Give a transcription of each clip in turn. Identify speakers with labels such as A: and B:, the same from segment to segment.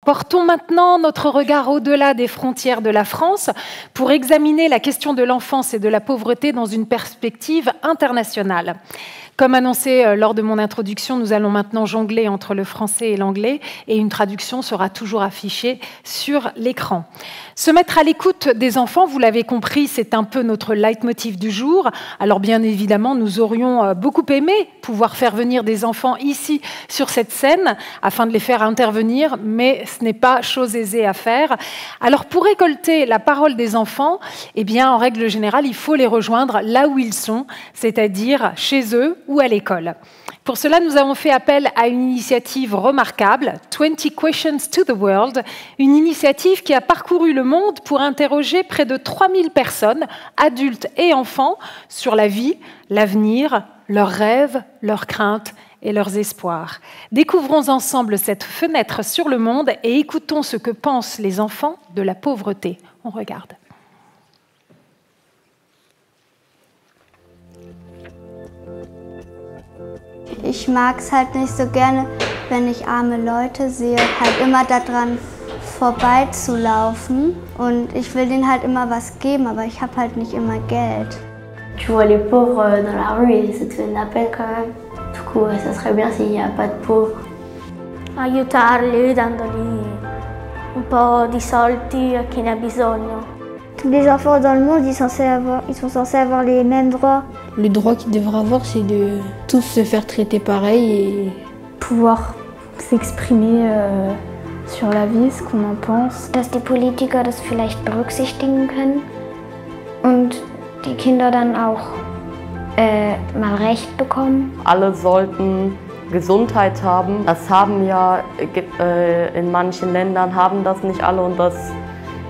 A: Portons maintenant notre regard au-delà des frontières de la France pour examiner la question de l'enfance et de la pauvreté dans une perspective internationale. Comme annoncé lors de mon introduction, nous allons maintenant jongler entre le français et l'anglais et une traduction sera toujours affichée sur l'écran. Se mettre à l'écoute des enfants, vous l'avez compris, c'est un peu notre leitmotiv du jour. Alors bien évidemment, nous aurions beaucoup aimé pouvoir faire venir des enfants ici sur cette scène afin de les faire intervenir, mais ce n'est pas chose aisée à faire. Alors pour récolter la parole des enfants, eh bien, en règle générale, il faut les rejoindre là où ils sont, c'est-à-dire chez eux ou à l'école. Pour cela, nous avons fait appel à une initiative remarquable, 20 Questions to the World, une initiative qui a parcouru le monde pour interroger près de 3000 personnes, adultes et enfants, sur la vie, l'avenir, leurs rêves, leurs craintes et leurs espoirs. Découvrons ensemble cette fenêtre sur le monde et écoutons ce que pensent les enfants de la pauvreté. On regarde.
B: Ich mag es halt nicht so gerne, wenn ich arme Leute sehe, halt immer daran vorbeizulaufen. Und ich will denen halt immer was geben, aber ich habe halt nicht immer Geld.
C: Tu vois les pauvres dans la rue et ça te fait de la peine quand même. Du coup, ça serait bien s'il n'y a pas de pauvres.
D: Aiutarli dandogli un po' di soldi a chi ne ha bisogno.
E: Tous les enfants dans le monde, ils sont censés avoir les mêmes droits.
F: Le droit qu'ils devraient avoir, c'est de tous se faire traiter pareil et
G: pouvoir s'exprimer sur la vie, ce qu'on en pense.
H: Dass die Politiker das vielleicht berücksichtigen können und die Kinder dann auch mal Recht bekommen.
I: Alle sollten Gesundheit haben. Das haben ja in manchen Ländern haben das nicht alle und das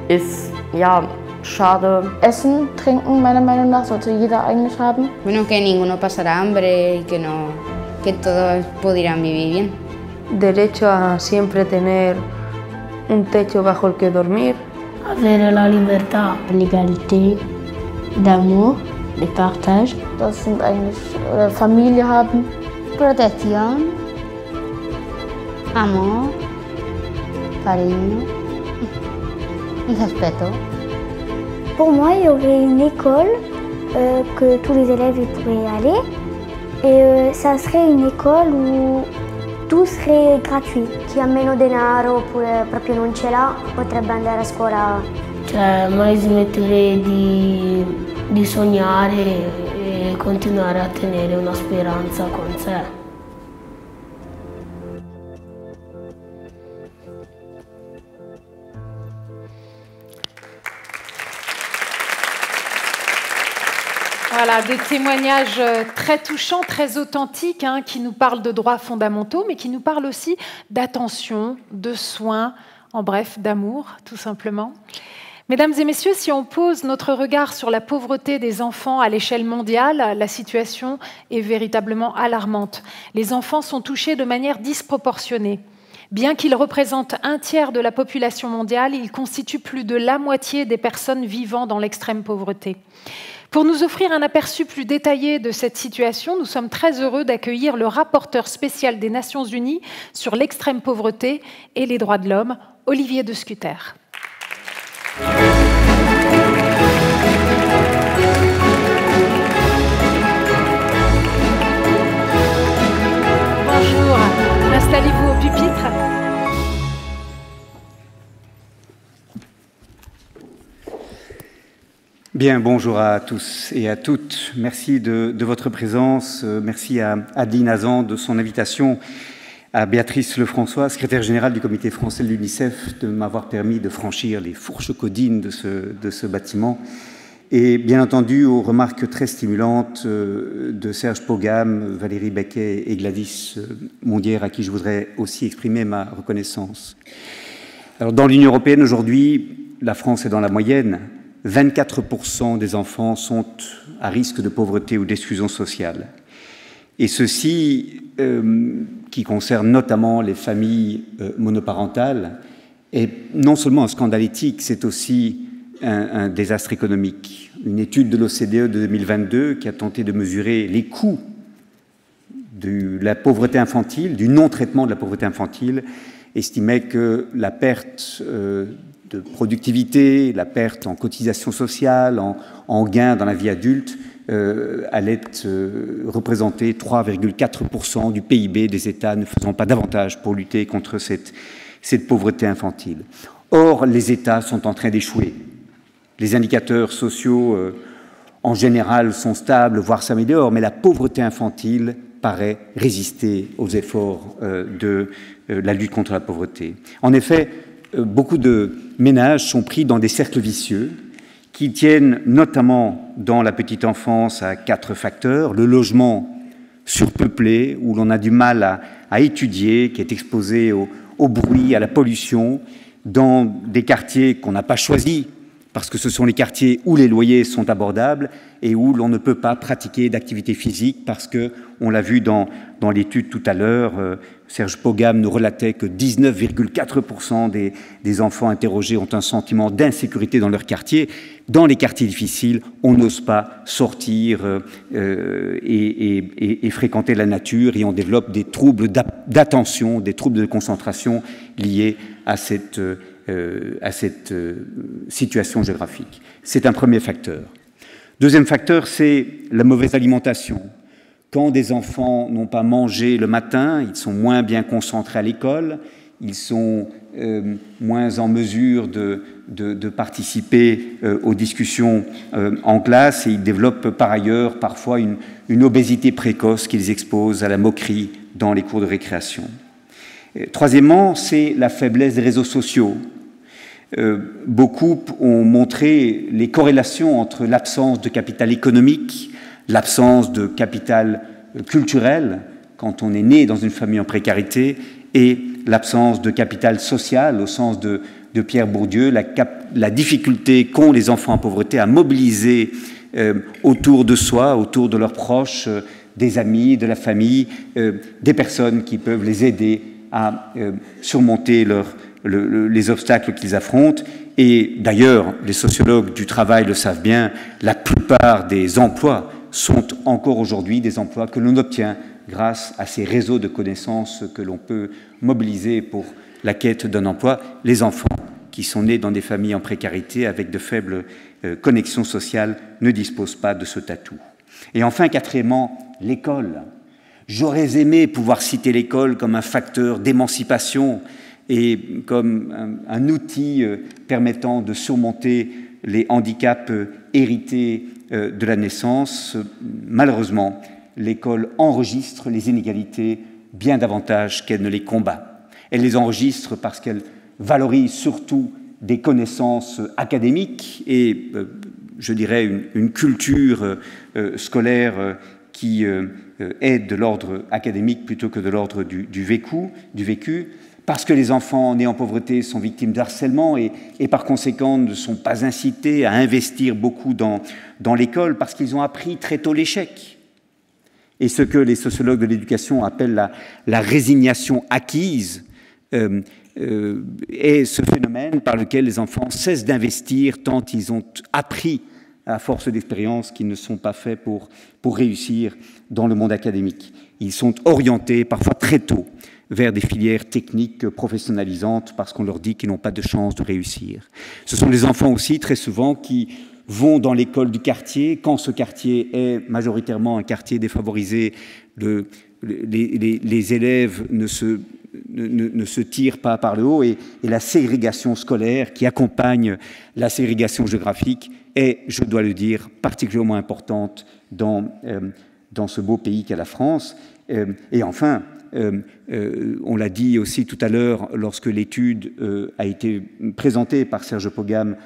I: ist ja schade.
F: Essen, Trinken, meiner Meinung nach, sollte jeder eigentlich haben.
J: Bueno, que ninguno pasará hambre y que todos pudieran vivir bien.
K: Derecho a siempre tener un techo bajo el que dormir.
D: Avere la libertà,
C: l'égalité, d'amour, de partage.
F: Das sind eigentlich Familie haben.
J: Protección, amor, cariño y respeto.
E: Pour moi, il y aurait une école que tous les élèves pourraient y aller. Et ça serait une école où tout serait gratuit.
H: Chi ha meno denaro oppure proprio non ce l'ha potrebbe andare a scuola.
D: Cioè, mai smettere di sognare e continuare a tenere una speranza con sé.
A: Voilà, des témoignages très touchants, très authentiques, hein, qui nous parlent de droits fondamentaux, mais qui nous parlent aussi d'attention, de soins, en bref, d'amour, tout simplement. Mesdames et messieurs, si on pose notre regard sur la pauvreté des enfants à l'échelle mondiale, la situation est véritablement alarmante. Les enfants sont touchés de manière disproportionnée. Bien qu'ils représentent un tiers de la population mondiale, ils constituent plus de la moitié des personnes vivant dans l'extrême pauvreté. Pour nous offrir un aperçu plus détaillé de cette situation, nous sommes très heureux d'accueillir le rapporteur spécial des Nations Unies sur l'extrême pauvreté et les droits de l'homme, Olivier de Scutter. Bonjour, installez-vous au pupitre.
L: Bien, bonjour à tous et à toutes. Merci de votre présence. Merci à Adi Nazan de son invitation, à Béatrice Lefrançois, secrétaire générale du comité français de l'UNICEF, de m'avoir permis de franchir les fourches codines de ce bâtiment. Et bien entendu aux remarques très stimulantes de Serge Pogam, Valérie Becquet et Gladys Mondière, à qui je voudrais aussi exprimer ma reconnaissance. Alors, dans l'Union européenne aujourd'hui, la France est dans la moyenne. 24% des enfants sont à risque de pauvreté ou d'exclusion sociale. Et ceci, qui concerne notamment les familles monoparentales, est non seulement un scandale éthique, c'est aussi un désastre économique. Une étude de l'OCDE de 2022 qui a tenté de mesurer les coûts de la pauvreté infantile, du non-traitement de la pauvreté infantile, estimait que la perte de productivité, la perte en cotisation sociale, en gains dans la vie adulte, allait représenter 3,4% du PIB des États ne faisant pas davantage pour lutter contre cette pauvreté infantile. Or, les États sont en train d'échouer. Les indicateurs sociaux, en général, sont stables, voire s'améliorent, mais la pauvreté infantile paraît résister aux efforts de la lutte contre la pauvreté. En effet, beaucoup de ménages sont pris dans des cercles vicieux qui tiennent notamment dans la petite enfance à 4 facteurs. Le logement surpeuplé, où l'on a du mal à étudier, qui est exposé au bruit, à la pollution, dans des quartiers qu'on n'a pas choisis, parce que ce sont les quartiers où les loyers sont abordables et où l'on ne peut pas pratiquer d'activité physique parce que, on l'a vu dans l'étude tout à l'heure, Serge Pogam nous relatait que 19,4% des enfants interrogés ont un sentiment d'insécurité dans leur quartier. Dans les quartiers difficiles, on n'ose pas sortir et fréquenter la nature et on développe des troubles d'attention, des troubles de concentration liés à cette situation géographique. C'est un premier facteur. Deuxième facteur, c'est la mauvaise alimentation. Quand des enfants n'ont pas mangé le matin, ils sont moins bien concentrés à l'école, ils sont moins en mesure de participer aux discussions en classe et ils développent par ailleurs parfois une obésité précoce qui les expose à la moquerie dans les cours de récréation. Troisièmement, c'est la faiblesse des réseaux sociaux. Beaucoup ont montré les corrélations entre l'absence de capital économique, l'absence de capital culturel, quand on est né dans une famille en précarité, et l'absence de capital social, au sens de Pierre Bourdieu, la difficulté qu'ont les enfants en pauvreté à mobiliser autour de soi, autour de leurs proches, des amis, de la famille, des personnes qui peuvent les aider à surmonter les obstacles qu'ils affrontent. Et d'ailleurs, les sociologues du travail le savent bien, la plupart des emplois sont encore aujourd'hui des emplois que l'on obtient grâce à ces réseaux de connaissances que l'on peut mobiliser pour la quête d'un emploi. Les enfants qui sont nés dans des familles en précarité avec de faibles connexions sociales ne disposent pas de ce atout. Et enfin, quatrièmement, l'école. J'aurais aimé pouvoir citer l'école comme un facteur d'émancipation et comme un outil permettant de surmonter les handicaps hérités de la naissance. Malheureusement, l'école enregistre les inégalités bien davantage qu'elle ne les combat. Elle les enregistre parce qu'elle valorise surtout des connaissances académiques et, je dirais, une culture scolaire qui est de l'ordre académique plutôt que de l'ordre du vécu, parce que les enfants nés en pauvreté sont victimes de harcèlement et par conséquent ne sont pas incités à investir beaucoup dans l'école parce qu'ils ont appris très tôt l'échec. Et ce que les sociologues de l'éducation appellent la résignation acquise est ce phénomène par lequel les enfants cessent d'investir tant ils ont appris à force d'expérience qu'ils ne sont pas faits pour réussir dans le monde académique. Ils sont orientés parfois très tôt vers des filières techniques professionnalisantes parce qu'on leur dit qu'ils n'ont pas de chance de réussir. Ce sont les enfants aussi, très souvent, qui vont dans l'école du quartier, quand ce quartier est majoritairement un quartier défavorisé, les élèves ne se tirent pas par le haut et la ségrégation scolaire qui accompagne la ségrégation géographique est, je dois le dire, particulièrement importante dans ce beau pays qu'est la France. Et enfin, on l'a dit aussi tout à l'heure lorsque l'étude a été présentée par Serge Pogam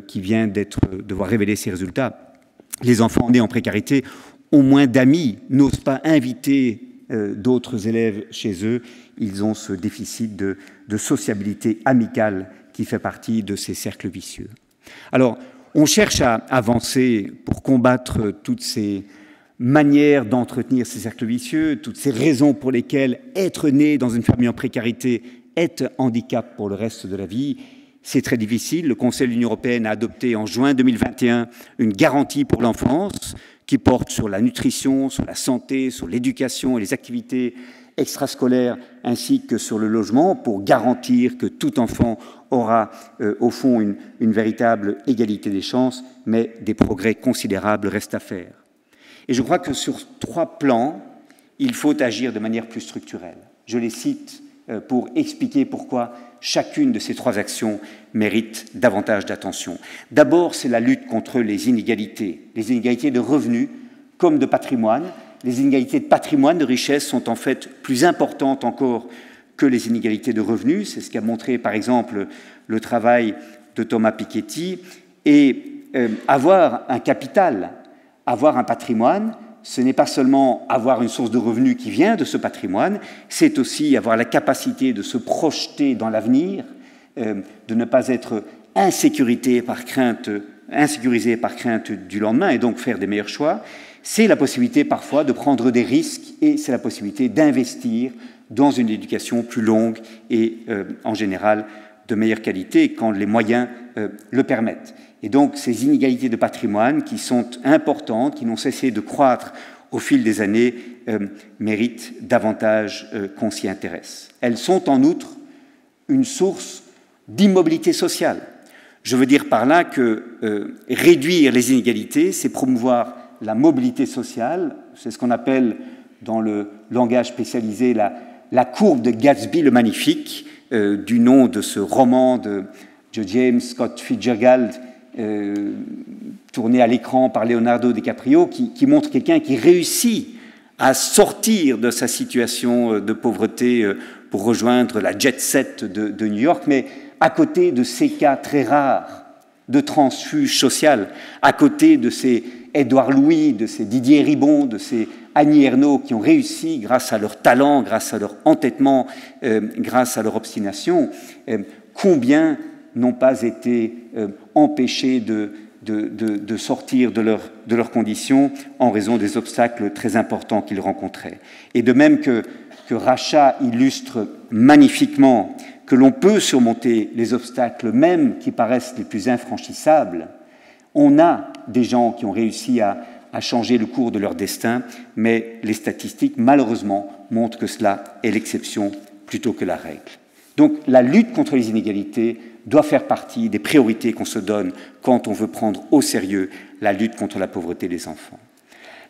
L: qui vient de voir révéler ses résultats, les enfants nés en précarité ont moins d'amis, n'osent pas inviter d'autres élèves chez eux, ils ont ce déficit de sociabilité amicale qui fait partie de ces cercles vicieux. Alors, on cherche à avancer pour combattre toutes ces manières d'entretenir ces cercles vicieux, toutes ces raisons pour lesquelles être né dans une famille en précarité est un handicap pour le reste de la vie. C'est très difficile. Le Conseil de l'Union européenne a adopté en juin 2021 une garantie pour l'enfance qui porte sur la nutrition, sur la santé, sur l'éducation et les activités extrascolaire ainsi que sur le logement pour garantir que tout enfant aura au fond une véritable égalité des chances, mais des progrès considérables restent à faire. Et je crois que sur 3 plans, il faut agir de manière plus structurelle. Je les cite pour expliquer pourquoi chacune de ces 3 actions mérite davantage d'attention. D'abord, c'est la lutte contre les inégalités de revenus comme de patrimoine. Les inégalités de patrimoine, de richesse, sont en fait plus importantes encore que les inégalités de revenus. C'est ce qu'a montré, par exemple, le travail de Thomas Piketty. Et avoir un capital, avoir un patrimoine, ce n'est pas seulement avoir une source de revenus qui vient de ce patrimoine, c'est aussi avoir la capacité de se projeter dans l'avenir, de ne pas être insécurisé par crainte du lendemain et donc faire des meilleurs choix. C'est la possibilité parfois de prendre des risques et c'est la possibilité d'investir dans une éducation plus longue et en général de meilleure qualité quand les moyens le permettent. Et donc ces inégalités de patrimoine qui sont importantes, qui n'ont cessé de croître au fil des années, méritent davantage qu'on s'y intéresse. Elles sont en outre une source d'immobilité sociale. Je veux dire par là que réduire les inégalités, c'est promouvoir la mobilité sociale, c'est ce qu'on appelle dans le langage spécialisé la courbe de Gatsby le Magnifique, du nom de ce roman de James Scott Fitzgerald, tourné à l'écran par Leonardo DiCaprio, qui montre quelqu'un qui réussit à sortir de sa situation de pauvreté pour rejoindre la jet set de New York, mais à côté de ces cas très rares de transfuge social, à côté de ces Édouard Louis, de ces Didier Ribon, de ces Annie Ernaux qui ont réussi grâce à leur talent, grâce à leur entêtement, grâce à leur obstination, combien n'ont pas été empêchés de sortir de leurs conditions en raison des obstacles très importants qu'ils rencontraient. Et de même que Racha illustre magnifiquement que l'on peut surmonter les obstacles même qui paraissent les plus infranchissables, on a des gens qui ont réussi à changer le cours de leur destin, mais les statistiques, malheureusement, montrent que cela est l'exception plutôt que la règle. Donc la lutte contre les inégalités doit faire partie des priorités qu'on se donne quand on veut prendre au sérieux la lutte contre la pauvreté des enfants.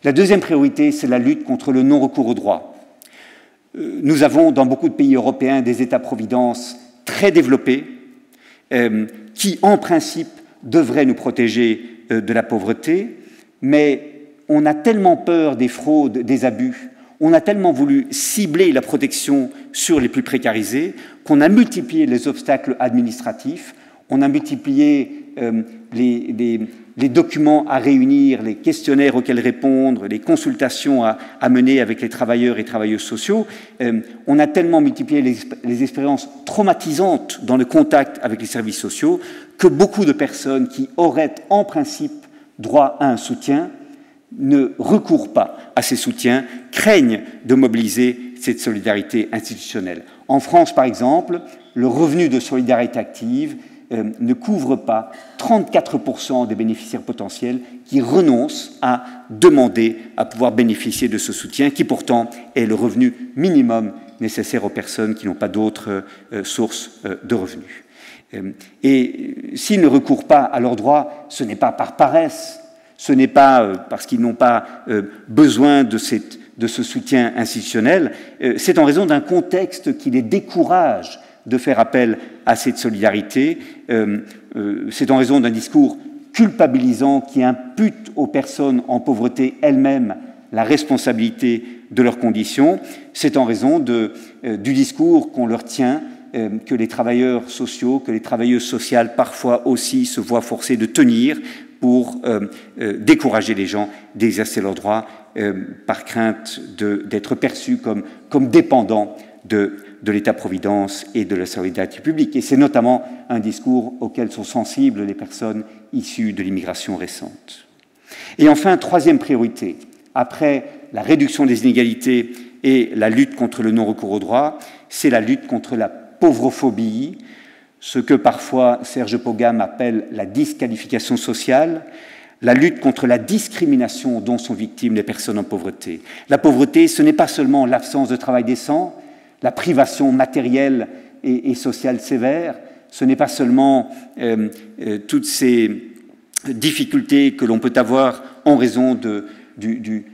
L: La deuxième priorité, c'est la lutte contre le non-recours au droit. Nous avons dans beaucoup de pays européens des États-providence très développés qui, en principe, devraient nous protéger de la pauvreté, mais on a tellement peur des fraudes, des abus, on a tellement voulu cibler la protection sur les plus précarisés qu'on a multiplié les obstacles administratifs, on a multiplié les documents à réunir, les questionnaires auxquels répondre, les consultations à mener avec les travailleurs et travailleuses sociaux. On a tellement multiplié les expériences traumatisantes dans le contact avec les services sociaux que beaucoup de personnes qui auraient en principe droit à un soutien ne recourent pas à ces soutiens, craignent de mobiliser cette solidarité institutionnelle. En France, par exemple, le revenu de solidarité active ne couvre pas 34% des bénéficiaires potentiels qui renoncent à demander à pouvoir bénéficier de ce soutien, qui pourtant est le revenu minimum nécessaire aux personnes qui n'ont pas d'autres sources de revenus. Et s'ils ne recourent pas à leurs droits, ce n'est pas par paresse, ce n'est pas parce qu'ils n'ont pas besoin de ce soutien institutionnel, c'est en raison d'un contexte qui les décourage de faire appel à cette solidarité, c'est en raison d'un discours culpabilisant qui impute aux personnes en pauvreté elles-mêmes la responsabilité de leurs conditions, c'est en raison du discours qu'on leur tient, que les travailleurs sociaux, que les travailleuses sociales parfois aussi se voient forcés de tenir pour décourager les gens d'exercer leurs droits par crainte d'être perçus comme dépendants de l'État-providence et de la solidarité publique. Et c'est notamment un discours auquel sont sensibles les personnes issues de l'immigration récente. Et enfin, troisième priorité, après la réduction des inégalités et la lutte contre le non-recours au droit, c'est la lutte contre la pauvrophobie, ce que parfois Serge Pogam appelle la disqualification sociale, la lutte contre la discrimination dont sont victimes les personnes en pauvreté. La pauvreté, ce n'est pas seulement l'absence de travail décent, la privation matérielle et sociale sévère, ce n'est pas seulement toutes ces difficultés que l'on peut avoir en raison du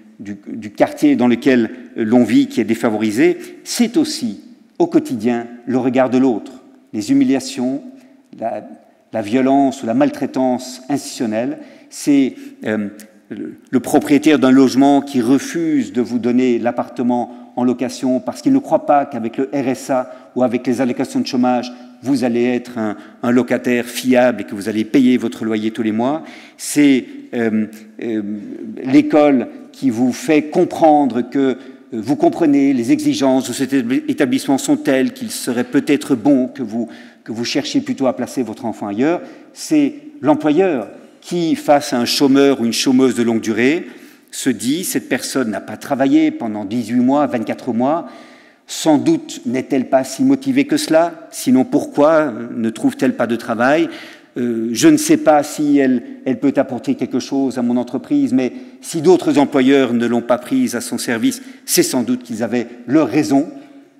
L: quartier dans lequel l'on vit qui est défavorisé, c'est aussi au quotidien le regard de l'autre, les humiliations, la violence ou la maltraitance institutionnelle. C'est le propriétaire d'un logement qui refuse de vous donner l'appartement en location parce qu'il ne croit pas qu'avec le RSA ou avec les allocations de chômage, vous allez être un locataire fiable et que vous allez payer votre loyer tous les mois. C'est l'école qui vous fait comprendre que vous comprenez les exigences de cet établissement sont telles qu'il serait peut-être bon que vous cherchiez plutôt à placer votre enfant ailleurs. C'est l'employeur qui, face à un chômeur ou une chômeuse de longue durée, se dit « cette personne n'a pas travaillé pendant 18 mois, 24 mois, sans doute n'est-elle pas si motivée que cela, sinon pourquoi ne trouve-t-elle pas de travail ? Je ne sais pas si elle peut apporter quelque chose à mon entreprise, mais si d'autres employeurs ne l'ont pas prise à son service, c'est sans doute qu'ils avaient leur raison. »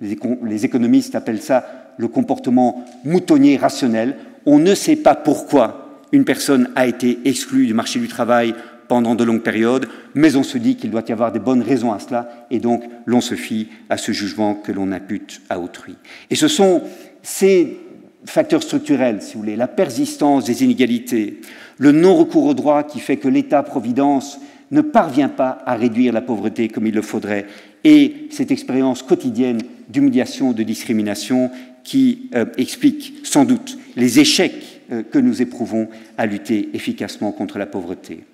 L: Les économistes appellent ça le comportement moutonnier rationnel. On ne sait pas pourquoi une personne a été exclue du marché du travail pendant de longues périodes, mais on se dit qu'il doit y avoir des bonnes raisons à cela, et donc l'on se fie à ce jugement que l'on impute à autrui. Et ce sont ces facteurs structurels, si vous voulez, la persistance des inégalités, le non-recours au droit qui fait que l'État-providence ne parvient pas à réduire la pauvreté comme il le faudrait, et cette expérience quotidienne d'humiliation, de discrimination qui explique sans doute les échecs que nous éprouvons à lutter efficacement contre la pauvreté.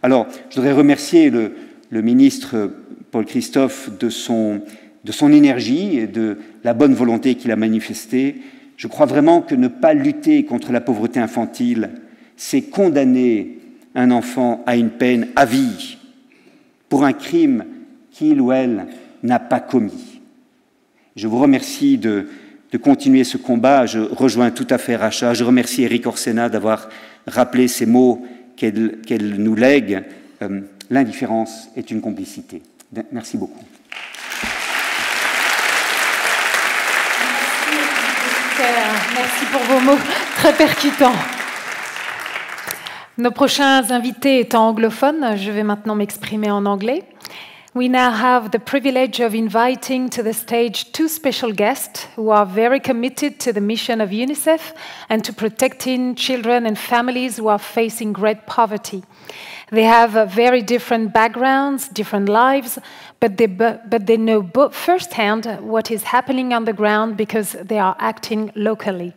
L: Alors, je voudrais remercier le ministre Paul Christophe de son énergie et de la bonne volonté qu'il a manifestée. Je crois vraiment que ne pas lutter contre la pauvreté infantile, c'est condamner un enfant à une peine à vie pour un crime qu'il ou elle n'a pas commis. Je vous remercie de continuer ce combat. Je rejoins tout à fait Racha. Je remercie Eric Orsena d'avoir rappelé ces mots qu'elle nous lègue. L'indifférence est une complicité. Merci beaucoup.
A: Merci pour vos mots très percutants. Nos prochains invités étant anglophones, je vais maintenant m'exprimer en anglais. We now have the privilege of inviting to the stage two special guests who are very committed to the mission of UNICEF and to protecting children and families who are facing great poverty. They have very different backgrounds, different lives, but they know firsthand what is happening on the ground because they are acting locally.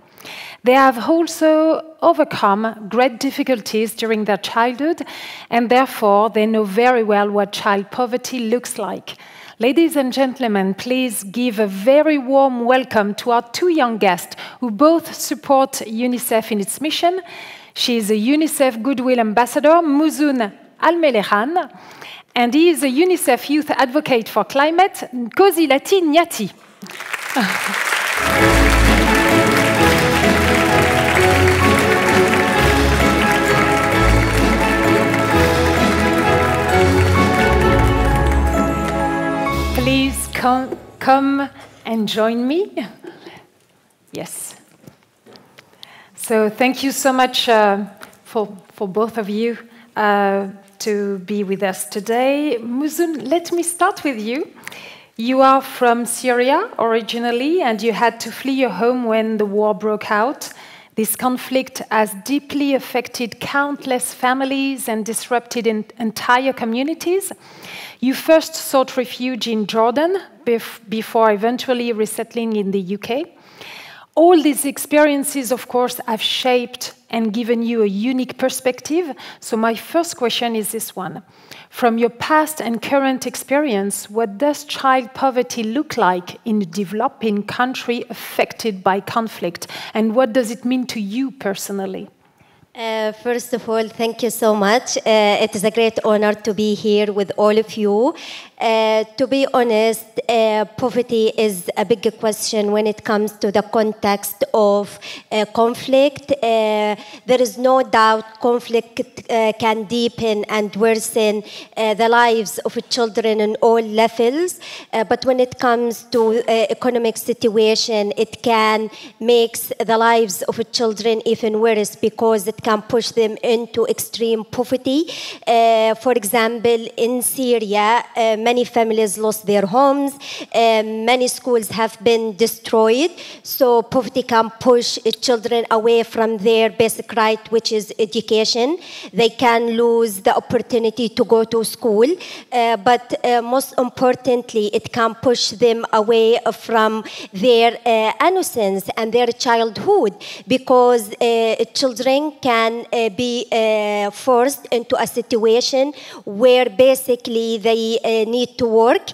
A: They have also overcome great difficulties during their childhood, and therefore they know very well what child poverty looks like. Ladies and gentlemen, please give a very warm welcome to our two young guests who both support UNICEF in its mission. She is a UNICEF Goodwill Ambassador, Muzun Almelehan, and he is a UNICEF Youth Advocate for Climate, Nkozilati Nyati. Please come and join me. Yes. So thank you so much for both of you to be with us today. Muzun, let me start with you. You are from Syria originally, and you had to flee your home when the war broke out. This conflict has deeply affected countless families and disrupted entire communities. You first sought refuge in Jordan before eventually resettling in the UK. All these experiences, of course, have shaped and given you a unique perspective. So my first question is this one. From your past and current experience, what does child poverty look like in a developing country affected by conflict? And what does it mean to you personally?
M: First of all, thank you so much. It is a great honor to be here with all of you. To be honest, poverty is a big question when it comes to the context of conflict. There is no doubt conflict can deepen and worsen the lives of children on all levels. But when it comes to economic situation, it can make the lives of children even worse because it can push them into extreme poverty. For example, in Syria, many families lost their homes, many schools have been destroyed, so poverty can push children away from their basic right, which is education. They can lose the opportunity to go to school, but most importantly, it can push them away from their innocence and their childhood, because children can be forced into a situation where basically they need to work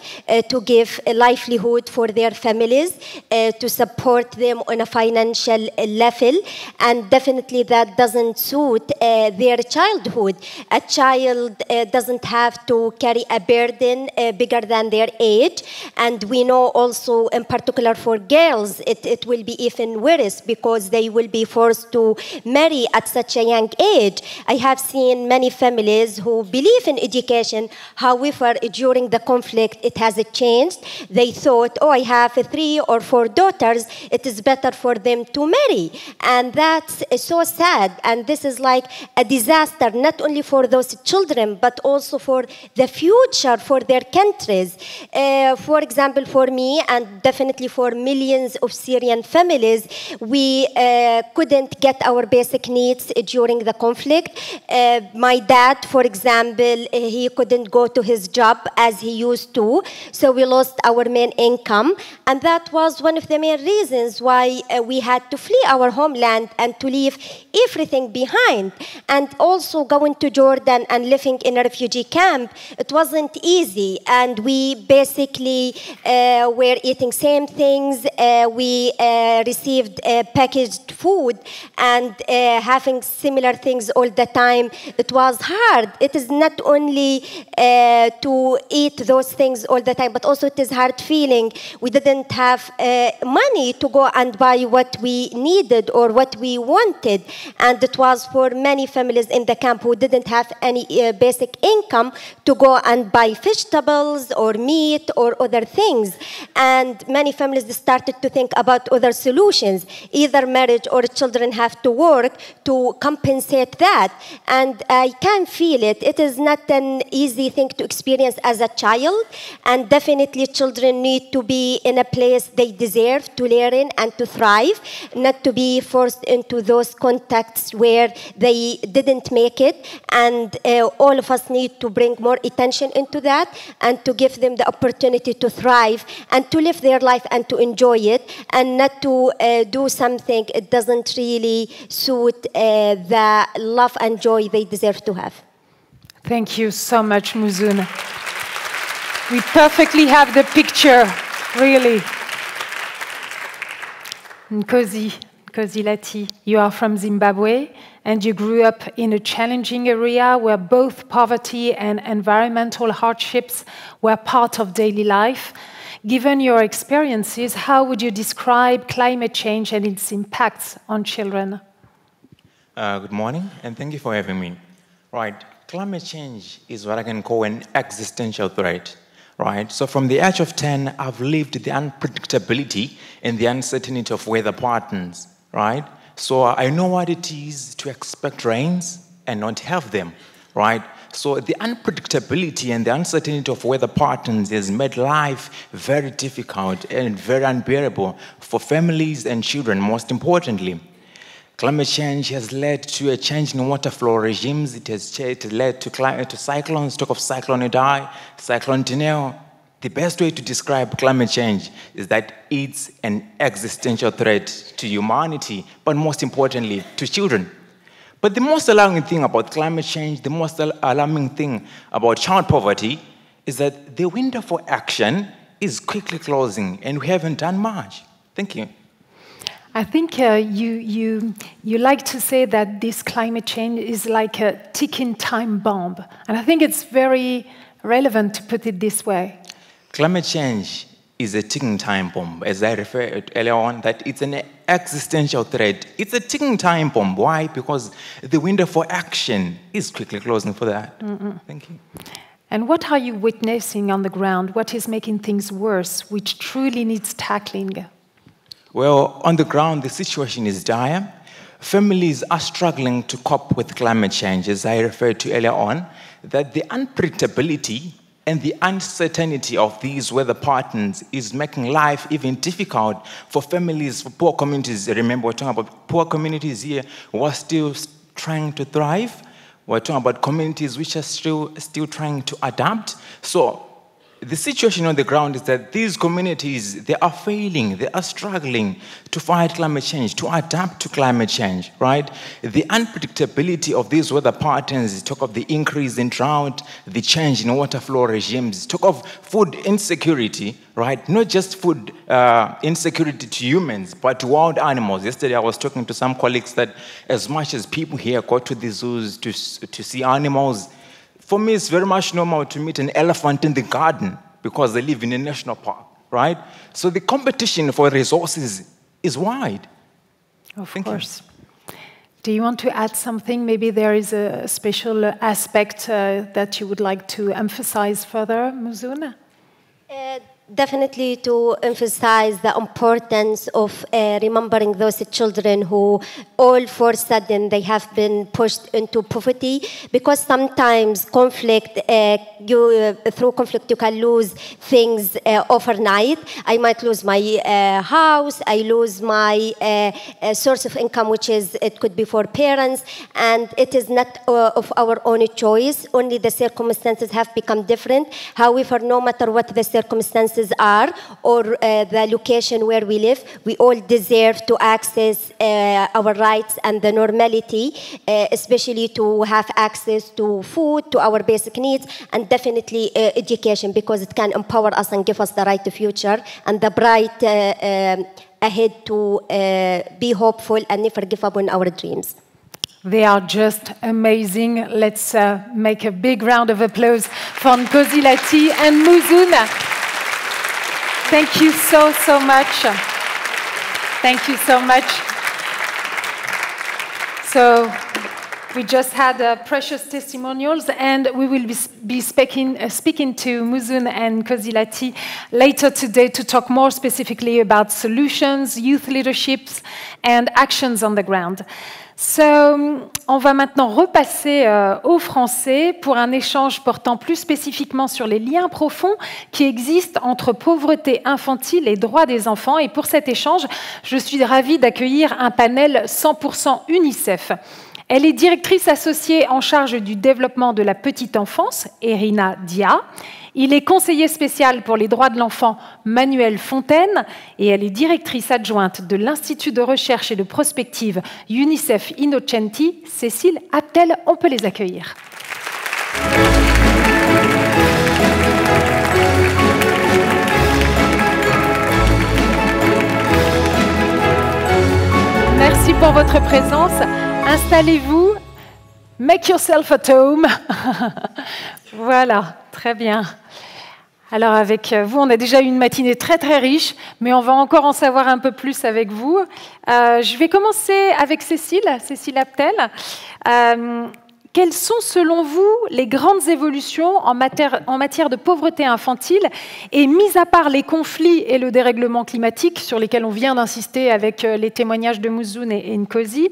M: to give a livelihood for their families, to support them on a financial level, and definitely that doesn't suit their childhood. A child doesn't have to carry a burden bigger than their age, and we know also in particular for girls it will be even worse because they will be forced to marry at such a young age. I have seen many families who believe in education, however during the conflict it has changed. They thought, oh, I have 3 or 4 daughters, it is better for them to marry. And that's so sad. And this is like a disaster, not only for those children, but also for the future, for their countries. For example, for me, and definitely for millions of Syrian families, we couldn't get our basic needs during the conflict. My dad, for example, he couldn't go to his job as he used to, so we lost our main income, and that was one of the main reasons why we had to flee our homeland and to leave everything behind. And also going to Jordan and living in a refugee camp, it wasn't easy, and we basically were eating same things. We received packaged food and having similar things all the time. It was hard. It is not only to eat those things all the time, but also it is hard feeling. We didn't have money to go and buy what we needed or what we wanted. And it was for many families in the camp who didn't have any basic income to go and buy vegetables or meat or other things. And many families started to think about other solutions. Either marriage or children have to work to compensate that. And I can feel it. It is not an easy thing to experience as a child. And definitely children need to be in a place they deserve to learn and to thrive, not to be forced into those contexts where they didn't make it. And all of us need to bring more attention into that and to give them the opportunity to thrive and to live their life and to enjoy it, and not to do something it doesn't really suit the love and joy they deserve to have.
A: Thank you so much, Muzun. We perfectly have the picture, really. Nkosi Lati, you are from Zimbabwe, and you grew up in a challenging area where both poverty and environmental hardships were part of daily life. Given your experiences, how would you describe climate change and its impacts on children?
N: Good morning, and thank you for having me. Right, climate change is what I can call an existential threat. Right, so from the age of 10, I've lived the unpredictability and the uncertainty of weather patterns. Right, so I know what it is to expect rains and not have them. Right, so the unpredictability and the uncertainty of weather patterns has made life very difficult and very unbearable for families and children, most importantly. Climate change has led to a change in water flow regimes. It has led to cyclones. Talk of Cyclone Idai, Cyclone Tineo. The best way to describe climate change is that it's an existential threat to humanity, but most importantly, to children. But the most alarming thing about climate change, the most alarming thing about child poverty, is that the window for action is quickly closing, and we haven't done much. Thank you.
A: I think you like to say that this climate change is like a ticking time bomb. And I think it's very relevant to put it this way.
N: Climate change is a ticking time bomb, as I referred earlier on, that it's an existential threat. It's a ticking time bomb. Why? Because the window for action is quickly closing for that. Thank you.
A: And what are you witnessing on the ground? What is making things worse, which truly needs tackling?
N: Well, on the ground, the situation is dire. Families are struggling to cope with climate change, as I referred to earlier on, that the unpredictability and the uncertainty of these weather patterns is making life even difficult for families, for poor communities. Remember, we're talking about poor communities here who are still trying to thrive. We're talking about communities which are still trying to adapt. So the situation on the ground is that these communities, they are failing, they are struggling to fight climate change, to adapt to climate change, right? The unpredictability of these weather patterns, talk of the increase in drought, the change in water flow regimes, talk of food insecurity, right? Not just food insecurity to humans, but to wild animals. Yesterday I was talking to some colleagues that as much as people here go to the zoos to see animals, for me, it's very much normal to meet an elephant in the garden because they live in a national park, right? So the competition for resources is wide.
A: Of course. Do you want to add something? Maybe there is a special aspect that you would like to emphasize further, Muzun?
M: Definitely to emphasize the importance of remembering those children who all for a sudden they have been pushed into poverty, because sometimes conflict, through conflict you can lose things overnight. I might lose my house, I lose my source of income, which is, it could be for parents, and it is not of our own choice, only the circumstances have become different. However, no matter what the circumstances are or the location where we live, we all deserve to access our rights and the normality, especially to have access to food, to our basic needs, and definitely education, because it can empower us and give us the right future and the bright ahead to be hopeful and never give up on our dreams.
A: They are just amazing. Let's make a big round of applause for Nkosazana and Muzun. Thank you so much. Thank you so much. So we just had precious testimonials, and we will be speaking to Muzun and Nkosazana later today to talk more specifically about solutions, youth leaderships, and actions on the ground. So, on va maintenant repasser au français pour un échange portant plus spécifiquement sur les liens profonds qui existent entre pauvreté infantile et droits des enfants. Et pour cet échange, je suis ravie d'accueillir un panel 100% UNICEF. Elle est directrice associée en charge du développement de la petite enfance, Erina Dia. Il est conseiller spécial pour les droits de l'enfant, Manuel Fontaine, et elle est directrice adjointe de l'Institut de recherche et de prospective UNICEF Innocenti, Cécile Abtel. On peut les accueillir. Merci pour votre présence. Installez-vous. Make yourself at home. Voilà, très bien. Alors avec vous, on a déjà eu une matinée très très riche, mais on va encore en savoir un peu plus avec vous. Je vais commencer avec Cécile Abtel. Quelles sont selon vous les grandes évolutions en matière de pauvreté infantile, et mis à part les conflits et le dérèglement climatique sur lesquels on vient d'insister avec les témoignages de Muzun et Nkosi,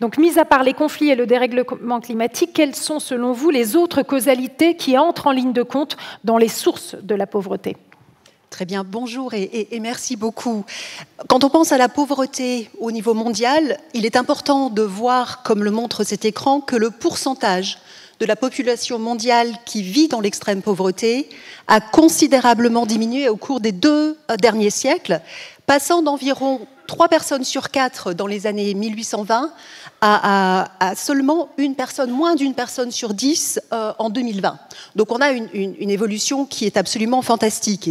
A: donc mis à part les conflits et le dérèglement climatique, quelles sont selon vous les autres causalités qui entrent en ligne de compte dans les sources de la pauvreté ?
O: Très bien, bonjour et merci beaucoup. Quand on pense à la pauvreté au niveau mondial, il est important de voir, comme le montre cet écran, que le pourcentage de la population mondiale qui vit dans l'extrême pauvreté a considérablement diminué au cours des 2 derniers siècles, passant d'environ 3 personnes sur 4 dans les années 1820 à seulement moins d'une personne sur 10 en 2020. Donc on a une évolution qui est absolument fantastique.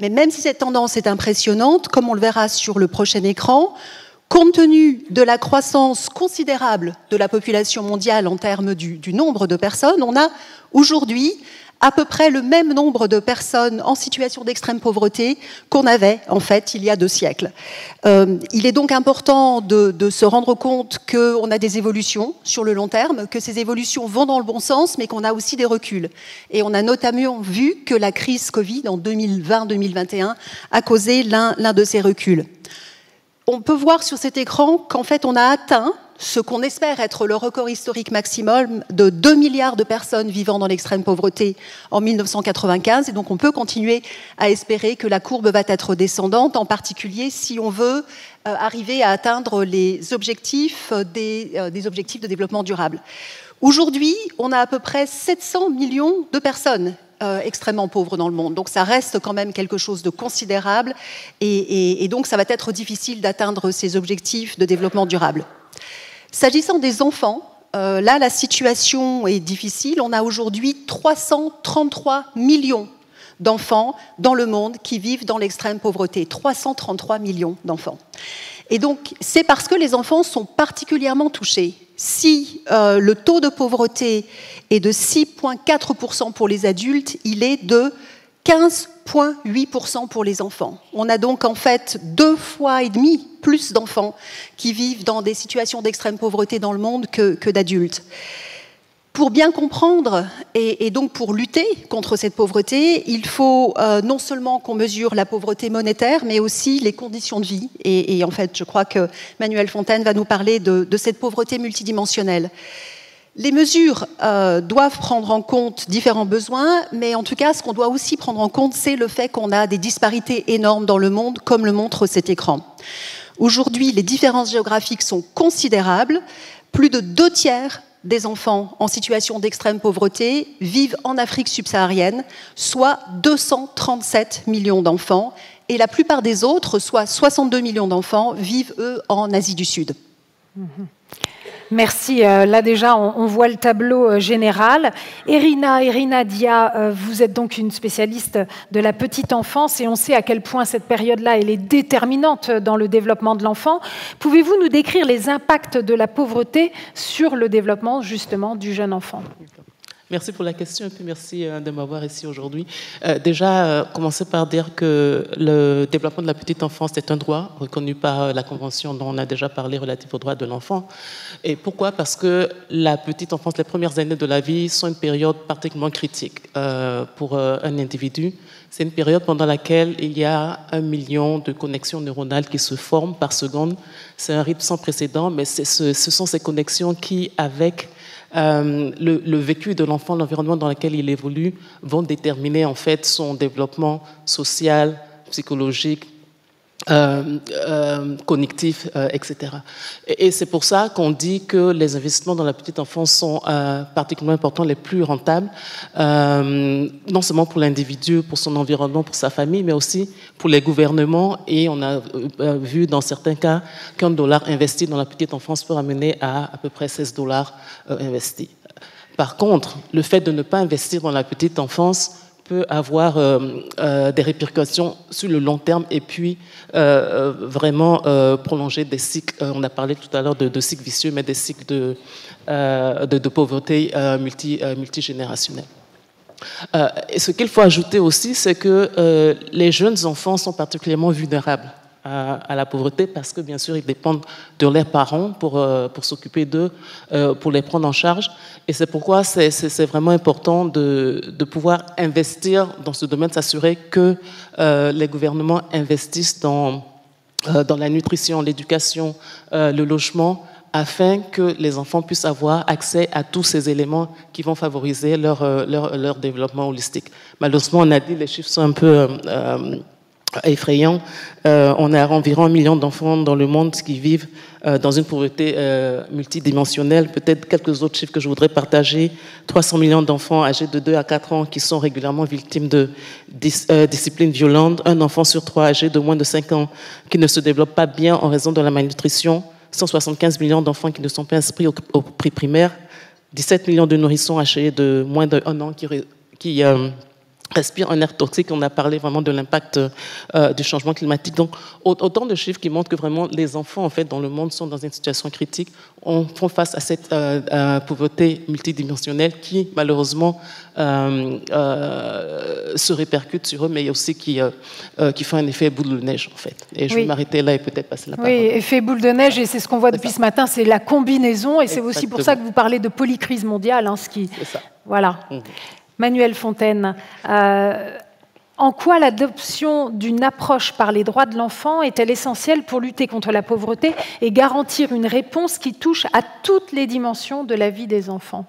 O: Mais même si cette tendance est impressionnante, comme on le verra sur le prochain écran, Compte tenu de la croissance considérable de la population mondiale en termes du nombre de personnes, on a aujourd'hui à peu près le même nombre de personnes en situation d'extrême pauvreté qu'on avait, en fait, il y a 2 siècles. Il est donc important de se rendre compte qu'on a des évolutions sur le long terme, que ces évolutions vont dans le bon sens, mais qu'on a aussi des reculs. Et on a notamment vu que la crise Covid en 2020-2021 a causé l'un de ces reculs. On peut voir sur cet écran qu'en fait, on a atteint ce qu'on espère être le record historique maximum de 2 milliards de personnes vivant dans l'extrême pauvreté en 1995. Et donc, on peut continuer à espérer que la courbe va être descendante, en particulier si on veut arriver à atteindre les objectifs des objectifs de développement durable. Aujourd'hui, on a à peu près 700 millions de personnes extrêmement pauvres dans le monde. Donc ça reste quand même quelque chose de considérable et donc ça va être difficile d'atteindre ces objectifs de développement durable. S'agissant des enfants, là la situation est difficile. On a aujourd'hui 333 millions d'enfants dans le monde qui vivent dans l'extrême pauvreté. 333 millions d'enfants. Et donc c'est parce que les enfants sont particulièrement touchés. Si le taux de pauvreté est de 6,4% pour les adultes, il est de 15,8% pour les enfants. On a donc en fait 2,5 fois plus d'enfants qui vivent dans des situations d'extrême pauvreté dans le monde que d'adultes. Pour bien comprendre et donc pour lutter contre cette pauvreté, il faut non seulement qu'on mesure la pauvreté monétaire, mais aussi les conditions de vie. Et en fait, je crois que Manuel Fontaine va nous parler de cette pauvreté multidimensionnelle. Les mesures doivent prendre en compte différents besoins, mais en tout cas, ce qu'on doit aussi prendre en compte, c'est le fait qu'on a des disparités énormes dans le monde, comme le montre cet écran. Aujourd'hui, les différences géographiques sont considérables. Plus de 2 tiers des enfants en situation d'extrême pauvreté vivent en Afrique subsaharienne, soit 237 millions d'enfants, et la plupart des autres, soit 62 millions d'enfants, vivent, eux, en Asie du Sud.
A: Merci. Là déjà, on voit le tableau général. Erina Dia, vous êtes donc une spécialiste de la petite enfance et on sait à quel point cette période-là, elle est déterminante dans le développement de l'enfant. Pouvez-vous nous décrire les impacts de la pauvreté sur le développement justement du jeune enfant ?
P: Merci pour la question et puis merci de m'avoir ici aujourd'hui. Commencer par dire que le développement de la petite enfance est un droit reconnu par la Convention dont on a déjà parlé relative aux droits de l'enfant. Et pourquoi ? Parce que la petite enfance, les premières années de la vie sont une période particulièrement critique pour un individu. C'est une période pendant laquelle il y a 1 million de connexions neuronales qui se forment par seconde. C'est un rythme sans précédent, mais ce sont ces connexions qui, avec le vécu de l'enfant, l'environnement dans lequel il évolue, vont déterminer en fait son développement social, psychologique, cognitif, etc. Et c'est pour ça qu'on dit que les investissements dans la petite enfance sont particulièrement importants, les plus rentables, non seulement pour l'individu, pour son environnement, pour sa famille, mais aussi pour les gouvernements. Et on a vu dans certains cas qu'un $1 investi dans la petite enfance peut amener à peu près $16 investis. Par contre, le fait de ne pas investir dans la petite enfance peut avoir des répercussions sur le long terme et puis vraiment prolonger des cycles. On a parlé tout à l'heure de cycles vicieux, mais des cycles de pauvreté multigénérationnelle. Et ce qu'il faut ajouter aussi, c'est que les jeunes enfants sont particulièrement vulnérables à la pauvreté parce que, bien sûr, ils dépendent de leurs parents pour s'occuper d'eux, pour les prendre en charge. Et c'est pourquoi c'est vraiment important de pouvoir investir dans ce domaine, s'assurer que les gouvernements investissent dans la nutrition, l'éducation, le logement, afin que les enfants puissent avoir accès à tous ces éléments qui vont favoriser leur développement holistique. Malheureusement, on a dit, les chiffres sont un peu effrayant. On a environ 1 million d'enfants dans le monde qui vivent dans une pauvreté multidimensionnelle. Peut-être quelques autres chiffres que je voudrais partager. 300 millions d'enfants âgés de 2 à 4 ans qui sont régulièrement victimes de disciplines violentes. Un enfant sur 3 âgé de moins de 5 ans qui ne se développe pas bien en raison de la malnutrition. 175 millions d'enfants qui ne sont pas inscrits au prix primaire. 17 millions de nourrissons âgés de moins d'1 an qui respirent un air toxique. On a parlé vraiment de l'impact du changement climatique. Donc, autant de chiffres qui montrent que vraiment les enfants, en fait, dans le monde sont dans une situation critique. On font face à cette pauvreté multidimensionnelle qui, malheureusement, se répercute sur eux, mais aussi qui fait un effet boule de neige, en fait. Et je vais m'arrêter là et peut-être passer la parole.
A: Oui, effet boule de neige, et c'est ce qu'on voit depuis ce matin, c'est la combinaison, et c'est aussi pour ça que vous parlez de polycrise mondiale. Hein, c'est ça. Voilà. Manuel Fontaine, en quoi l'adoption d'une approche par les droits de l'enfant est-elle essentielle pour lutter contre la pauvreté et garantir une réponse qui touche à toutes les dimensions de la vie des enfants ?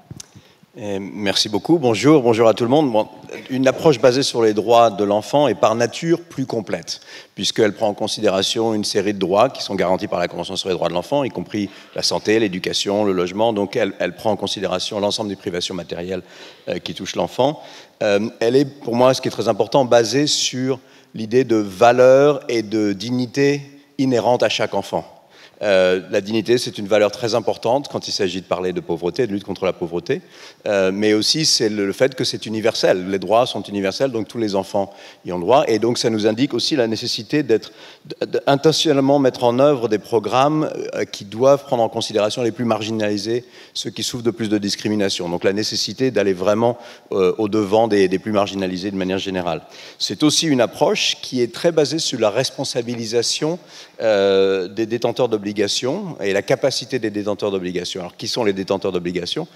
Q: Merci beaucoup. Bonjour à tout le monde. Bon, une approche basée sur les droits de l'enfant est par nature plus complète, puisqu'elle prend en considération une série de droits qui sont garantis par la Convention sur les droits de l'enfant, y compris la santé, l'éducation, le logement. Donc elle prend en considération l'ensemble des privations matérielles qui touchent l'enfant. Elle est, pour moi, ce qui est très important, basée sur l'idée de valeur et de dignité inhérente à chaque enfant. La dignité, c'est une valeur très importante quand il s'agit de parler de pauvreté, de lutte contre la pauvreté, mais aussi c'est le fait que c'est universel. Les droits sont universels, donc tous les enfants y ont droit, et donc ça nous indique aussi la nécessité d'intentionnellement mettre en œuvre des programmes qui doivent prendre en considération les plus marginalisés, ceux qui souffrent de plus de discrimination. Donc la nécessité d'aller vraiment au-devant des plus marginalisés de manière générale. C'est aussi une approche qui est très basée sur la responsabilisation des détenteurs d'obligations et la capacité des détenteurs d'obligations. Alors, qui sont les détenteurs d'obligations ?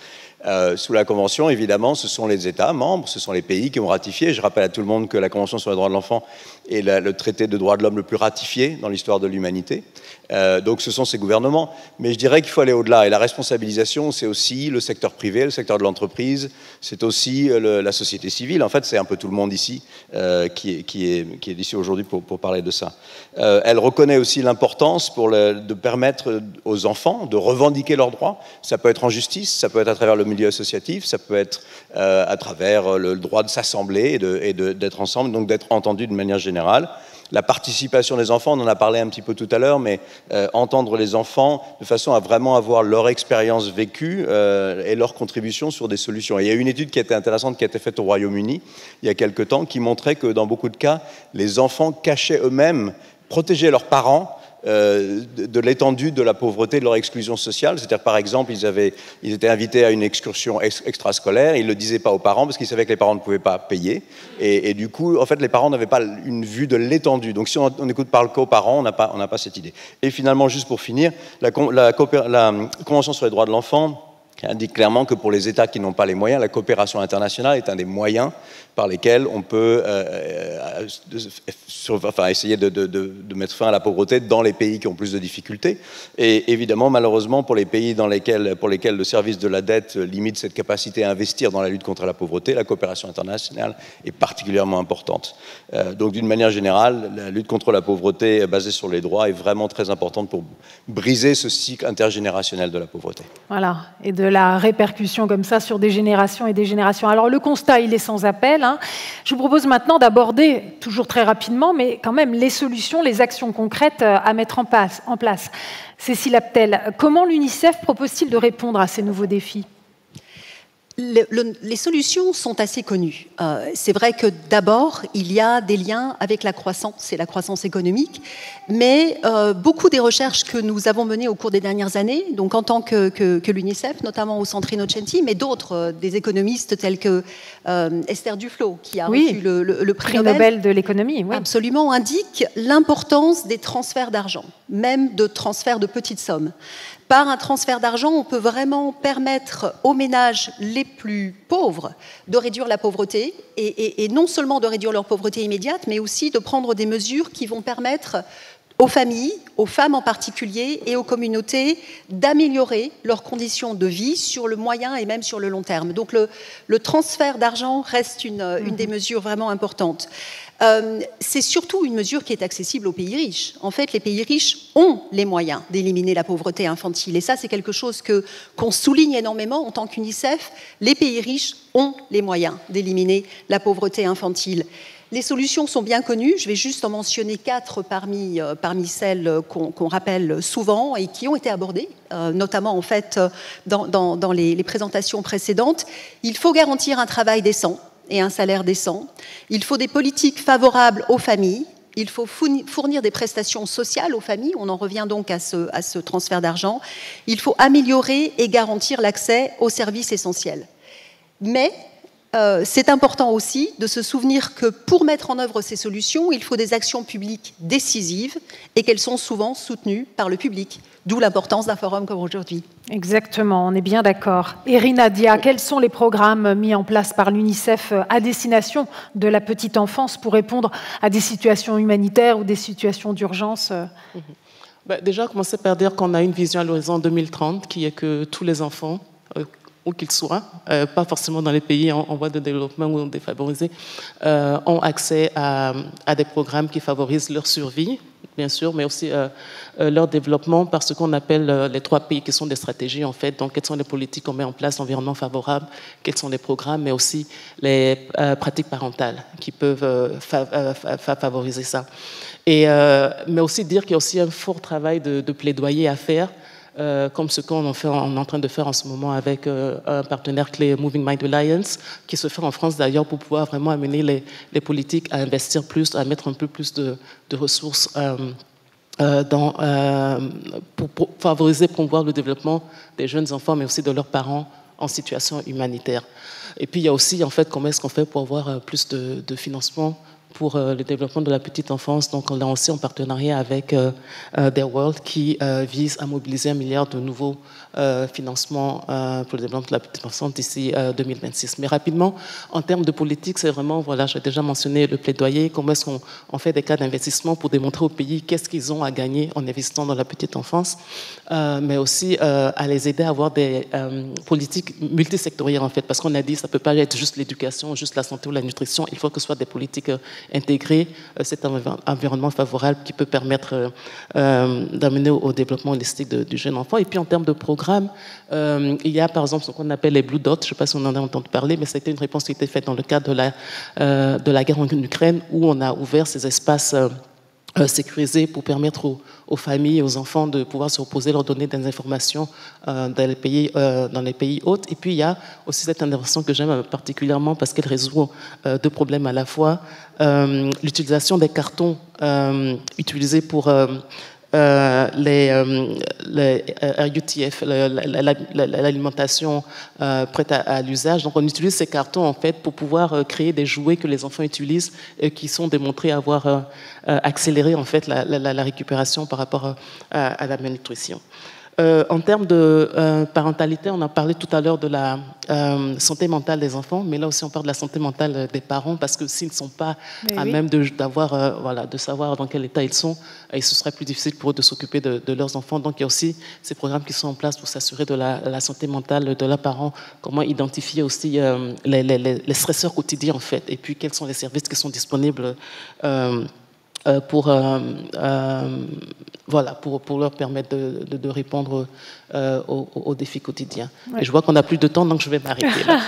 Q: Sous la Convention, évidemment, ce sont les États membres, ce sont les pays qui ont ratifié. Je rappelle à tout le monde que la Convention sur les droits de l'enfant est le traité de droits de l'homme le plus ratifié dans l'histoire de l'humanité. Donc ce sont ces gouvernements. Mais je dirais qu'il faut aller au-delà. Et la responsabilisation, c'est aussi le secteur privé, le secteur de l'entreprise, c'est aussi la société civile. En fait, c'est un peu tout le monde ici qui est ici aujourd'hui pour parler de ça. Elle reconnaît aussi l'importance de permettre aux enfants de revendiquer leurs droits. Ça peut être en justice, ça peut être à travers le milieu associatif, ça peut être à travers le droit de s'assembler et d'être ensemble, donc d'être entendu de manière générale. La participation des enfants, on en a parlé un petit peu tout à l'heure, mais entendre les enfants de façon à vraiment avoir leur expérience vécue et leur contribution sur des solutions. Et il y a une étude qui était intéressante qui a été faite au Royaume-Uni il y a quelque temps qui montrait que dans beaucoup de cas, les enfants cachaient eux-mêmes, protégeaient leurs parents de l'étendue de la pauvreté, de leur exclusion sociale. C'est-à-dire, par exemple, ils étaient invités à une excursion extrascolaire, ils ne le disaient pas aux parents parce qu'ils savaient que les parents ne pouvaient pas payer. Et du coup, en fait, les parents n'avaient pas une vue de l'étendue. Donc, si on n'écoute pas qu'aux parents, on n'a pas cette idée. Et finalement, juste pour finir, la Convention sur les droits de l'enfant indique clairement que pour les États qui n'ont pas les moyens, la coopération internationale est un des moyens par lesquels on peut essayer de mettre fin à la pauvreté dans les pays qui ont plus de difficultés. Et évidemment, malheureusement, pour les pays pour lesquels le service de la dette limite cette capacité à investir dans la lutte contre la pauvreté, la coopération internationale est particulièrement importante. Donc, d'une manière générale, la lutte contre la pauvreté basée sur les droits est vraiment très importante pour briser ce cycle intergénérationnel de la pauvreté.
A: Voilà, et de la répercussion comme ça sur des générations et des générations. Alors, le constat, il est sans appel. Je vous propose maintenant d'aborder, toujours très rapidement, mais quand même les solutions, les actions concrètes à mettre en place. Cécile Aptel, comment l'UNICEF propose-t-il de répondre à ces nouveaux défis ?
O: Les solutions sont assez connues. C'est vrai que d'abord, il y a des liens avec la croissance et la croissance économique, mais beaucoup des recherches que nous avons menées au cours des dernières années, donc en tant que l'UNICEF, notamment au Centre Innocenti, mais d'autres, des économistes tels que Esther Duflo, qui a reçu le prix Nobel
A: de l'économie,
O: absolument, indiquent l'importance des transferts d'argent, même de transferts de petites sommes. Par un transfert d'argent, on peut vraiment permettre aux ménages les plus pauvres de réduire la pauvreté, et non seulement de réduire leur pauvreté immédiate, mais aussi de prendre des mesures qui vont permettre aux familles, aux femmes en particulier, et aux communautés d'améliorer leurs conditions de vie sur le moyen et même sur le long terme. Donc le transfert d'argent reste une des mesures vraiment importantes. C'est surtout une mesure qui est accessible aux pays riches. En fait, les pays riches ont les moyens d'éliminer la pauvreté infantile. Et ça, c'est quelque chose qu'on souligne énormément en tant qu'UNICEF. Les pays riches ont les moyens d'éliminer la pauvreté infantile. Les solutions sont bien connues. Je vais juste en mentionner 4 parmi celles qu'on rappelle souvent et qui ont été abordées, notamment en fait dans les présentations précédentes. Il faut garantir un travail décent et un salaire décent. Il faut des politiques favorables aux familles. Il faut fournir des prestations sociales aux familles. On en revient donc à ce transfert d'argent. Il faut améliorer et garantir l'accès aux services essentiels. Mais c'est important aussi de se souvenir que pour mettre en œuvre ces solutions, il faut des actions publiques décisives et qu'elles sont souvent soutenues par le public. D'où l'importance d'un forum comme aujourd'hui.
A: Exactement, on est bien d'accord. Irina Dia, quels sont les programmes mis en place par l'UNICEF à destination de la petite enfance pour répondre à des situations humanitaires ou des situations d'urgence?
P: Déjà, commencer par dire qu'on a une vision à l'horizon 2030 qui est que tous les enfants, où qu'ils soient, pas forcément dans les pays en voie de développement ou défavorisés, ont accès à des programmes qui favorisent leur survie, bien sûr, mais aussi leur développement par ce qu'on appelle les 3 P qui sont des stratégies en fait. Donc, quelles sont les politiques qu'on met en place, l'environnement favorable, quels sont les programmes, mais aussi les pratiques parentales qui peuvent favoriser ça. Mais aussi dire qu'il y a aussi un fort travail de plaidoyer à faire, comme ce qu'on est en train de faire en ce moment avec un partenaire clé, Moving Mind Alliance, qui se fait en France d'ailleurs pour pouvoir vraiment amener les politiques à investir plus, à mettre un peu plus de ressources pour favoriser, promouvoir le développement des jeunes enfants, mais aussi de leurs parents en situation humanitaire. Et puis il y a aussi, en fait, comment est-ce qu'on fait pour avoir plus de financement pour le développement de la petite enfance. Donc, on l'a aussi en partenariat avec Their World qui vise à mobiliser 1 milliard de nouveaux financements pour le développement de la petite enfance d'ici 2026. Mais rapidement, en termes de politique, c'est vraiment, voilà, j'ai déjà mentionné le plaidoyer, comment est-ce qu'on fait des cas d'investissement pour démontrer au pays qu'est-ce qu'ils ont à gagner en investissant dans la petite enfance, mais aussi à les aider à avoir des politiques multisectorielles, en fait, parce qu'on a dit ça ne peut pas être juste l'éducation, juste la santé ou la nutrition, il faut que ce soit des politiques intégrer cet environnement favorable qui peut permettre d'amener au développement holistique du jeune enfant. Et puis en termes de programme, il y a par exemple ce qu'on appelle les Blue Dots, je ne sais pas si on en a entendu parler, mais c'était une réponse qui a été faite dans le cadre de la guerre en Ukraine, où on a ouvert ces espaces sécurisés pour permettre aux familles et aux enfants de pouvoir se reposer, leur donner des informations dans les pays hôtes. Et puis il y a aussi cette intervention que j'aime particulièrement parce qu'elle résout 2 problèmes à la fois. L'utilisation des cartons utilisés pour les RUTF, l'alimentation prête à l'usage. Donc on utilise ces cartons en fait pour pouvoir créer des jouets que les enfants utilisent et qui sont démontrés avoir accéléré en fait la récupération par rapport à la malnutrition. En termes de parentalité, on a parlé tout à l'heure de la santé mentale des enfants, mais là aussi on parle de la santé mentale des parents parce que s'ils ne sont pas à même de savoir dans quel état ils sont, et ce serait plus difficile pour eux de s'occuper de leurs enfants. Donc il y a aussi ces programmes qui sont en place pour s'assurer de la santé mentale de leurs parents, comment identifier aussi les stresseurs quotidiens en fait, et puis quels sont les services qui sont disponibles pour leur permettre de répondre aux défis quotidiens. Ouais. Et je vois qu'on n'a plus de temps, donc je vais m'arrêter là.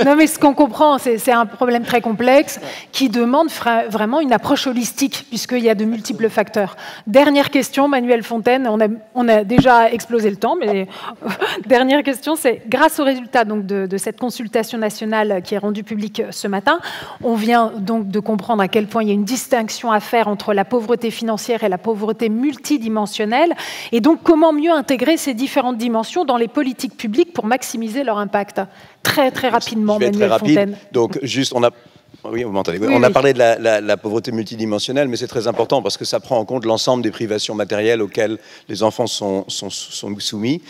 A: Non, mais ce qu'on comprend, c'est un problème très complexe qui demande vraiment une approche holistique, puisqu'il y a de multiples facteurs. Dernière question, Manuel Fontaine, on a déjà explosé le temps, mais dernière question, c'est grâce aux résultats donc, de cette consultation nationale qui est rendue publique ce matin, on vient donc de comprendre à quel point il y a une distinction à faire entre la pauvreté financière et la pauvreté multidimensionnelle, et donc comment mieux intégrer ces différentes dimensions dans les politiques publiques pour maximiser leur impact. Très rapidement, Manuel Fontaine.
Q: Donc juste, oui, vous m'entendez. On a parlé de la pauvreté multidimensionnelle, mais c'est très important parce que ça prend en compte l'ensemble des privations matérielles auxquelles les enfants sont soumis.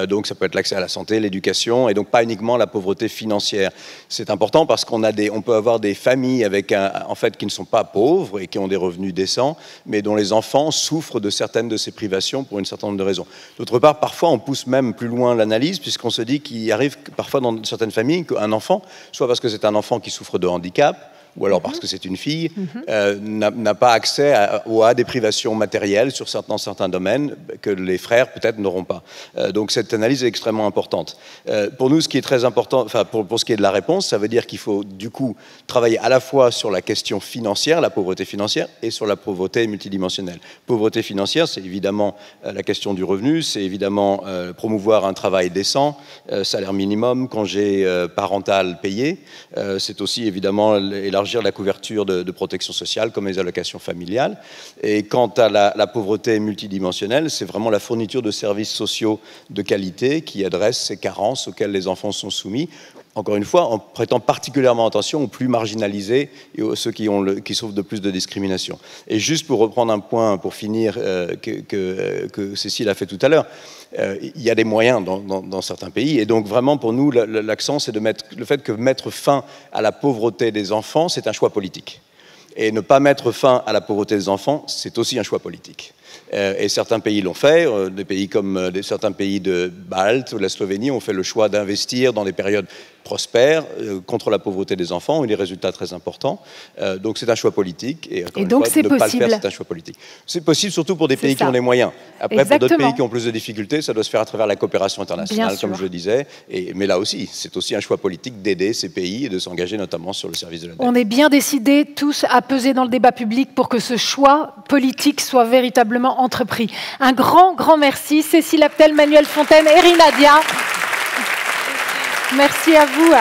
Q: Donc ça peut être l'accès à la santé, l'éducation, et donc pas uniquement la pauvreté financière. C'est important parce qu'on peut avoir des familles en fait, qui ne sont pas pauvres et qui ont des revenus décents, mais dont les enfants souffrent de certaines de ces privations pour un certain nombre de raisons. D'autre part, parfois on pousse même plus loin l'analyse puisqu'on se dit qu'il arrive parfois dans certaines familles qu'un enfant, soit parce que c'est un enfant qui souffre de handicap, ou alors parce que c'est une fille, n'a pas accès ou à des privations matérielles dans certains domaines que les frères peut-être n'auront pas. Donc cette analyse est extrêmement importante. Pour nous, ce qui est très important, enfin pour ce qui est de la réponse, ça veut dire qu'il faut du coup travailler à la fois sur la question financière, la pauvreté financière, et sur la pauvreté multidimensionnelle. Pauvreté financière, c'est évidemment la question du revenu, c'est évidemment promouvoir un travail décent, salaire minimum, congé parental payé. C'est aussi évidemment élargir la couverture de protection sociale comme les allocations familiales. Et quant à la pauvreté multidimensionnelle, c'est vraiment la fourniture de services sociaux de qualité qui adressent ces carences auxquelles les enfants sont soumis. Encore une fois, en prêtant particulièrement attention aux plus marginalisés et aux ceux qui souffrent de plus de discrimination. Et juste pour reprendre un point, pour finir, que Cécile a fait tout à l'heure, il y a des moyens dans certains pays. Et donc vraiment, pour nous, l'accent, c'est le fait que mettre fin à la pauvreté des enfants, c'est un choix politique. Et ne pas mettre fin à la pauvreté des enfants, c'est aussi un choix politique. Et certains pays l'ont fait, des pays comme certains pays de Balte ou de la Slovénie ont fait le choix d'investir dans des périodes prospères contre la pauvreté des enfants, ont eu des résultats très importants. Donc c'est un choix politique. Et donc c'est possible. Ne pas le faire, c'est un choix politique. C'est possible surtout pour des pays qui ont les moyens. Après, pour d'autres pays qui ont plus de difficultés, ça doit se faire à travers la coopération internationale, comme je le disais. Mais là aussi, c'est aussi un choix politique d'aider ces pays et de s'engager notamment sur le service de la dette.
A: On est bien décidés tous à peser dans le débat public pour que ce choix politique soit véritablement entrepris. Un grand, grand merci. Cécile Abtel, Manuel Fontaine, Erina Dia. Merci à vous.